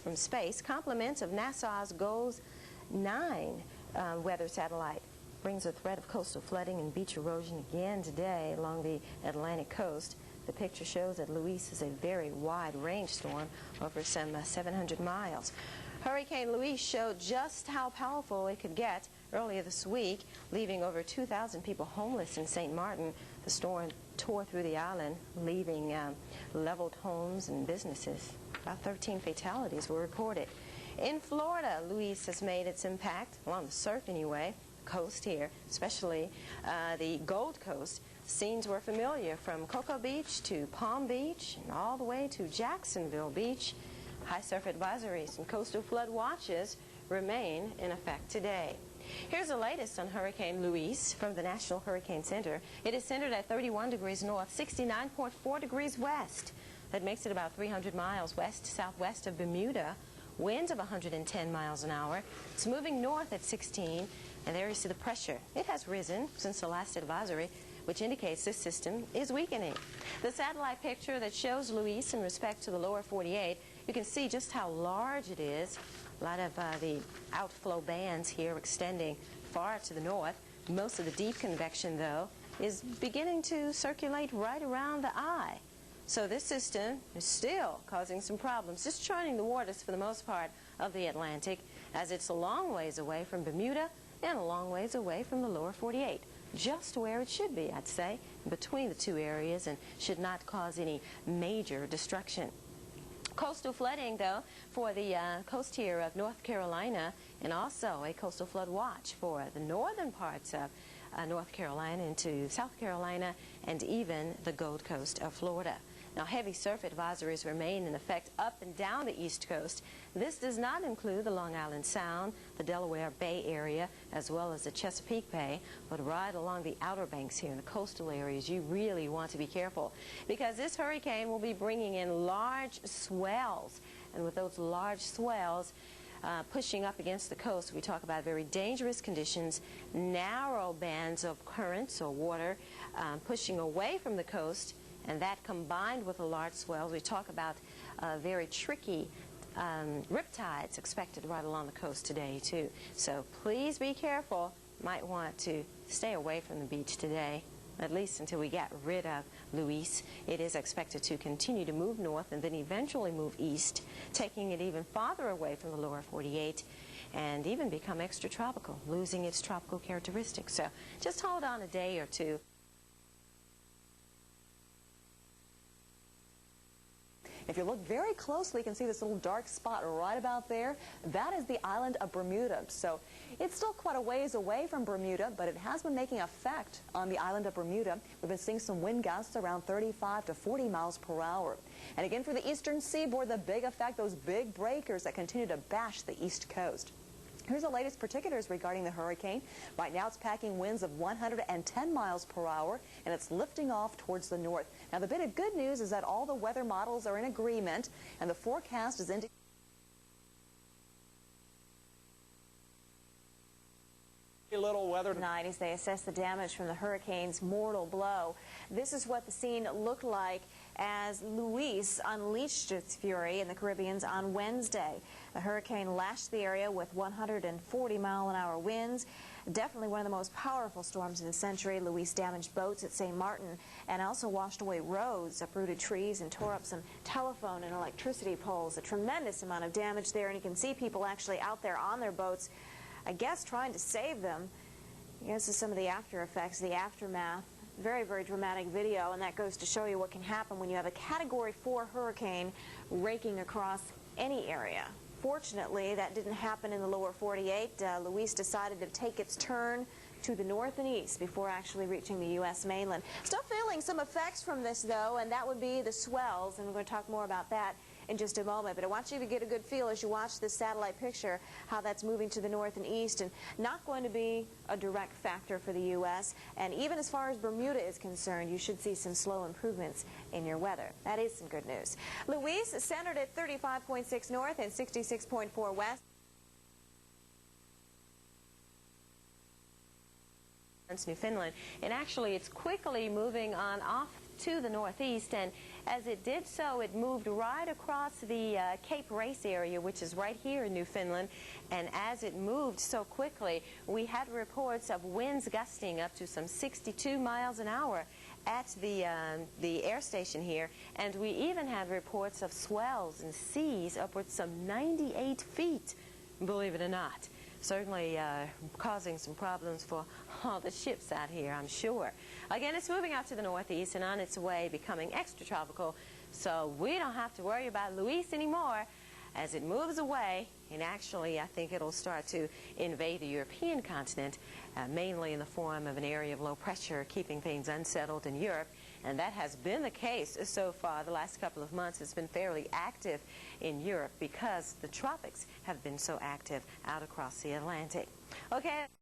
from space. Compliments of NASA's GOES 9 weather satellite. Brings a threat of coastal flooding and beach erosion again today along the Atlantic coast. The picture shows that Luis is a very wide-range storm over some 700 miles. Hurricane Luis showed just how powerful it could get earlier this week, leaving over 2,000 people homeless in St. Martin. The storm tore through the island, leaving leveled homes and businesses. About 13 fatalities were reported. In Florida, Luis has made its impact, along the surf anyway, coast here, especially the Gold Coast. Scenes were familiar from Cocoa Beach to Palm Beach and all the way to Jacksonville Beach. High surf advisories and coastal flood watches remain in effect today. Here's the latest on Hurricane Luis from the National Hurricane Center. It is centered at 31 degrees north, 69.4 degrees west. That makes it about 300 miles west-southwest of Bermuda. Winds of 110 miles an hour. It's moving north at 16. And there you see the pressure. It has risen since the last advisory, which indicates this system is weakening. The satellite picture that shows Luis in respect to the lower 48, you can see just how large it is. A lot of the outflow bands here extending far to the north. Most of the deep convection, though, is beginning to circulate right around the eye. So this system is still causing some problems, just charting the waters for the most part of the Atlantic, as it's a long ways away from Bermuda and a long ways away from the lower 48. Just where it should be, I'd say, between the two areas, and should not cause any major destruction. Coastal flooding, though, for the coast here of North Carolina, and also a coastal flood watch for the northern parts of North Carolina into South Carolina and even the Gold Coast of Florida. Now, heavy surf advisories remain in effect up and down the East Coast. This does not include the Long Island Sound, the Delaware Bay area, as well as the Chesapeake Bay, but right along the Outer Banks here in the coastal areas, you really want to be careful, because this hurricane will be bringing in large swells, and with those large swells pushing up against the coast, we talk about very dangerous conditions, narrow bands of currents or water pushing away from the coast. And that combined with the large swells, we talk about very tricky riptides expected right along the coast today, too. So please be careful. Might want to stay away from the beach today, at least until we get rid of Luis. It is expected to continue to move north and then eventually move east, taking it even farther away from the lower 48 and even become extratropical, losing its tropical characteristics. So just hold on a day or two. If you look very closely, you can see this little dark spot right about there. That is the island of Bermuda. So it's still quite a ways away from Bermuda, but it has been making effect on the island of Bermuda. We've been seeing some wind gusts around 35 to 40 miles per hour. And again, for the eastern seaboard, the big effect, those big breakers that continue to bash the east coast. Here's the latest particulars regarding the hurricane. Right now it's packing winds of 110 miles per hour, and it's lifting off towards the north. Now, the bit of good news is that all the weather models are in agreement, and the forecast is indicating little weather tonight as they assess the damage from the hurricane's mortal blow. This is what the scene looked like as Luis unleashed its fury in the Caribbean on Wednesday. The hurricane lashed the area with 140-mile-an-hour winds. Definitely one of the most powerful storms in the century. Luis damaged boats at St. Martin and also washed away roads, uprooted trees, and tore up some telephone and electricity poles. A tremendous amount of damage there, and you can see people actually out there on their boats, I guess, trying to save them. This is some of the after effects, the aftermath. Very, very dramatic video, and that goes to show you what can happen when you have a Category 4 hurricane raking across any area. Fortunately, that didn't happen in the lower 48. Luis decided to take its turn to the north and east before actually reaching the U.S. mainland. Still feeling some effects from this, though, and that would be the swells, and we're going to talk more about that in just a moment. But I want you to get a good feel as you watch this satellite picture how that's moving to the north and east, and not going to be a direct factor for the U.S. And even as far as Bermuda is concerned, you should see some slow improvements in your weather. That is some good news. Luis centered at 35.6 north and 66.4 west. Newfoundland, and actually it's quickly moving on off to the northeast, and As it did so, it moved right across the Cape Race area, which is right here in Newfoundland. And as it moved so quickly, we had reports of winds gusting up to some 62 miles an hour at the air station here. And we even had reports of swells and seas upwards some 98 feet, believe it or not. Certainly causing some problems for all the ships out here, I'm sure. Again, it's moving out to the northeast and on its way becoming extratropical, so we don't have to worry about Luis anymore. As it moves away, and actually I think it'll start to invade the European continent, mainly in the form of an area of low pressure, keeping things unsettled in Europe. And that has been the case so far. The last couple of months it's been fairly active in Europe because the tropics have been so active out across the Atlantic. Okay.